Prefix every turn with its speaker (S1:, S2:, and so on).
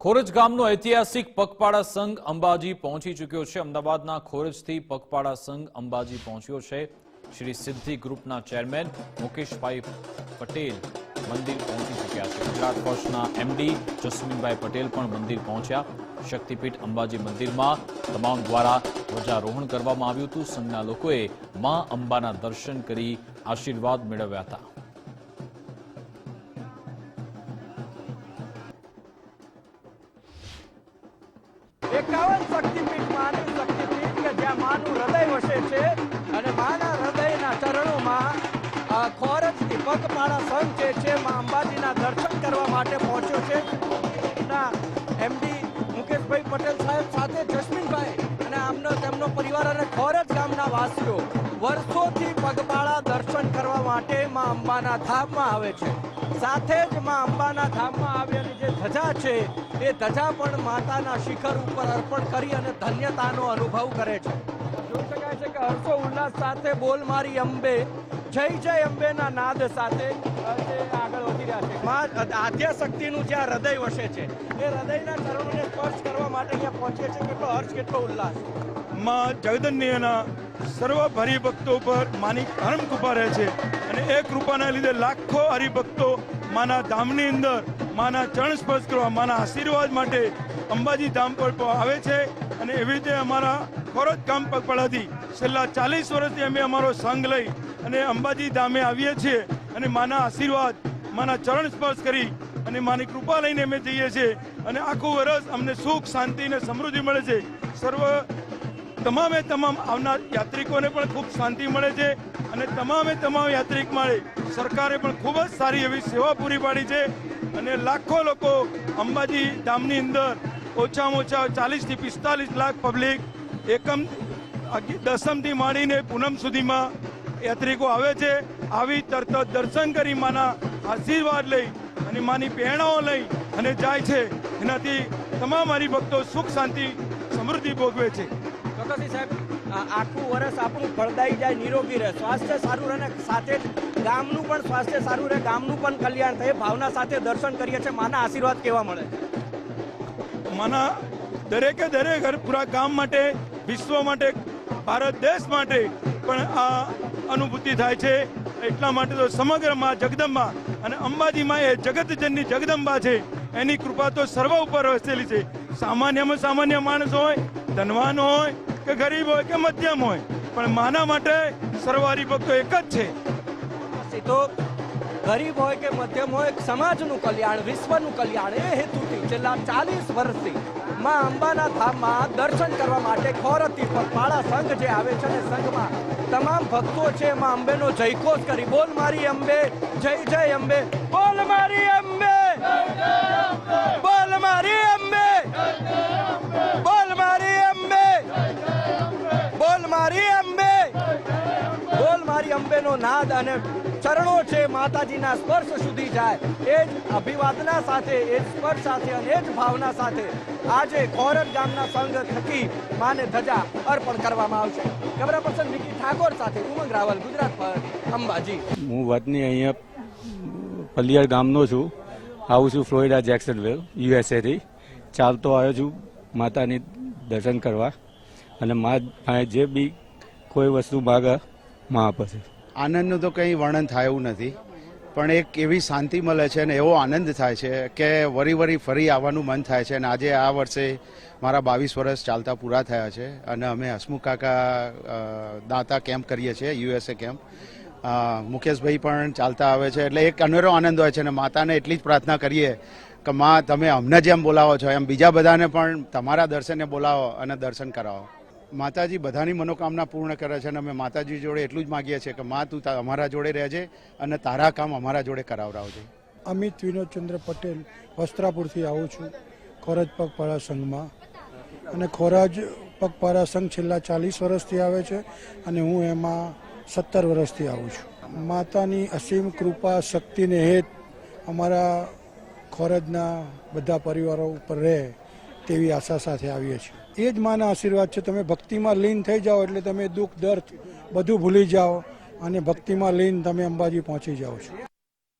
S1: ખોરજ ગામનો ઐતિહાસિક પગપાળા સંઘ અંબાજી પહોંચી ચૂક્યો છે। અમદાવાદના ખોરજથી પગપાળા સંઘ અંબાજી પહોંચ્યો છે। શ્રી સિદ્ધિ ગ્રુપના ચેરમેન મુકેશભાઈ પટેલ મંદિર પહોંચી ચૂક્યા છે। ગુજરાત ફર્સ્ટના એમડી જસ્મીનભાઈ પટેલ પણ મંદિર પહોંચ્યા। શક્તિપીઠ અંબાજી મંદિરમાં તમામ દ્વારા ધ્વજારોહણ કરવામાં આવ્યું હતું। સંઘના લોકોએ મા અંબાના દર્શન કરી આશીર્વાદ મેળવ્યા હતા।
S2: एकावन शक्तिपीठ मानी शक्तिपीठ के ज्यां मानु हृदय वसे छे अने माना हृदयना चरणों खोरजथी पगपाळा संघ जे छे मां अंबाजीना दर्शन करवा माटे पहोंच्यो छे। ना एमडी मुकेशभाई पटेल साहेब साथे जस्मीनभाई अने आमनो तेमनो परिवार अने खोरज गामना वासीओ वर्षोथी पगपाळा दर्शन करवा माटे मां अंबाना धाममां आवे छे। साथे ज मां अंबाना धाममां आवेली जे धजा छे એ ધજા પણ માતાના શિખર ઉપર અર્પણ કરી અને ધન્યતાનો અનુભવ કરે છે। જોઈ શકાય છે કે હર્ષો ઉલ્લાસ સાથે બોલ મારી અંબે જય જય અંબેના નાદ સાથે જે આગળ વધી રહ્યા છે। માં આદ્ય શક્તિનું જ્યાં હૃદય વસે છે એ હૃદયના ચરણોને સ્પર્શ કરવા માટે અહીંયા પહોંચે છે। કેટલો હર્ષ કેટલો ઉલ્લાસ।
S3: માં જગદન્યના સર્વ હરિભક્તો પર માની પરમ કૃપા રહે છે અને એ કૃપાના લીધે લાખો હરિભક્તો માના ધામની અંદર માના ચરણ સ્પર્શ કરવા માના આશીર્વાદ માટે અંબાજી ધામ પર આવે છે। અને એવી રીતે અમારા ખોરજ ગામ પગપાળાથી છેલ્લા 40 વર્ષથી અમે અમારો સંઘ લઈ અને અંબાજી ધામે આવીએ છીએ અને માના આશીર્વાદ માના ચરણ સ્પર્શ કરી અને માની કૃપા લઈને અમે જઈએ છીએ અને આખું વર્ષ અમને સુખ શાંતિ અને સમૃદ્ધિ મળે છે। સર્વ તમામે તમામ આવનાર યાત્રિકોને પણ ખૂબ શાંતિ મળે છે અને તમામે તમામ યાત્રિક મળે સરકારે પણ ખૂબ જ સારી એવી સેવા પૂરી પાડી છે અને લાખો લોકો અંબાજી ધામની અંદર ઓછામાં ઓછા 40 થી 45 લાખ પબ્લિક એકમ દસમથી માંડીને પૂનમ સુધીમાં યાત્રિકો આવે છે। આવી તરત દર્શન કરી માના આશીર્વાદ લઈ અને માની પ્રેરણાઓ લઈ અને જાય છે। એનાથી તમામ હરિભક્તો સુખ શાંતિ સમૃદ્ધિ ભોગવે છે।
S2: ચોક્કસથી સાહેબ આખું વર્ષ આપણું ફળદાયી જાય નિરોગી રહે સ્વાસ્થ્ય સારું રહે સાથે ગામનું પણ સ્વાસ્થ્ય સારું રહે ગામનું પણ કલ્યાણ થાય ભાવના સાથે દર્શન કરીએ છીએ। માના આશીર્વાદ કેવા મળે
S3: માના દરેકે દરેક પૂરા ગામ માટે વિશ્વ માટે ભારત દેશ માટે પણ આ અનુભૂતિ થાય છે। એટલા માટે તો સમગ્ર માં જગદંબા અને અંબાજીમાં એ જગતજનની જગદંબા છે એની કૃપા તો સર્વ ઉપર વસેલી છે। સામાન્યમાં સામાન્ય માણસ હોય ધનવાન હોય કે ગરીબ હોય કે મધ્યમ હોય પણ માના માટે સર્વ હરિભક્તો એક જ છે।
S2: તો ગરીબ હોય કે મધ્યમ હોય સમાજનું કલ્યાણ વિશ્વનું કલ્યાણ એ હેતુથી છેલ્લા 40 વર્ષથી માં અંબાના ધામમાં દર્શન કરવા માટે ખોરજથી પગપાળા સંઘ જે આવે છે અને સંઘમાં તમામ ભક્તો છે માં અંબેનો જયઘોષ કરી બોલ મારી અંબે જય જય અંબે બોલ મારી અંબે બોલ મારી અંબે બોલ મારી અંબે બોલ મારી અંબે બોલ મારી અંબેનો નાદ અને ચરણો છે માતાજીના સ્પર્શ સુધી જાય એ જ અભિવાદના સાથે એ સ્પર્શ સાથે અને એ જ ભાવના સાથે આજે ખોરજ ગામના સંઘ થકી માને ધજા અર્પણ કરવામાં આવશે। કેમેરા પર્સન વિકી ઠાકોર સાથે ઉમંગ રાવલ, ગુજરાત પર અંબાજી।
S4: હું વતની અહીંયા પલિયાર ગામનો છું। આવું છું ફ્લોરિડા જેક્સનવિલ યુએસએથી। ચાલતો આવ્યો છું માતાની દર્શન કરવા અને મા જે બી કોઈ વસ્તુ માગે મા આપે છે।
S5: આનંદનું તો કંઈ વર્ણન થાય એવું નથી પણ એક એવી શાંતિ મળે છે અને એવો આનંદ થાય છે કે વરી ફરી આવવાનું મન થાય છે। અને આજે આ વર્ષે મારા 22 વર્ષ ચાલતા પૂરા થયા છે અને અમે હસમુખ કાકા દાતા કેમ્પ કરીએ છીએ યુએસએ કેમ્પ। મુકેશભાઈ પણ ચાલતા આવે છે એટલે એક અનેરો આનંદ હોય છે અને માતાને એટલી જ પ્રાર્થના કરીએ કે માં તમે અમને જેમ બોલાવો છો એમ બીજા બધાને પણ તમારા દર્શને બોલાવો અને દર્શન કરાવો। માતાજી બધાની મનોકામના પૂર્ણ કરે છે અને અમે માતાજી જોડે એટલું જ માગીએ છીએ કે માં તું અમારા જોડે રહેજે અને તારા કામ અમારા જોડે કરાવડાવજે।
S6: અમિત વિનોદચંદ્ર પટેલ વસ્ત્રાપુરથી આવું છું ખોરજ પગપાળા સંઘમાં અને ખોરજ પગપાળા સંઘ છેલ્લા 40 વર્ષથી આવે છે અને હું એમાં 17 વર્ષથી આવું છું। માતાની અસીમ કૃપા શક્તિને હેત અમારા ખોરજના બધા પરિવારો ઉપર રહે તેવી આશા સાથે આવીએ છીએ। એ જ માના આશીર્વાદ છે। તમે ભક્તિમાં લીન થઈ જાઓ એટલે તમે દુઃખ દર્દ બધું ભૂલી જાઓ અને ભક્તિમાં લીન તમે અંબાજી પહોંચી જાઓ છો।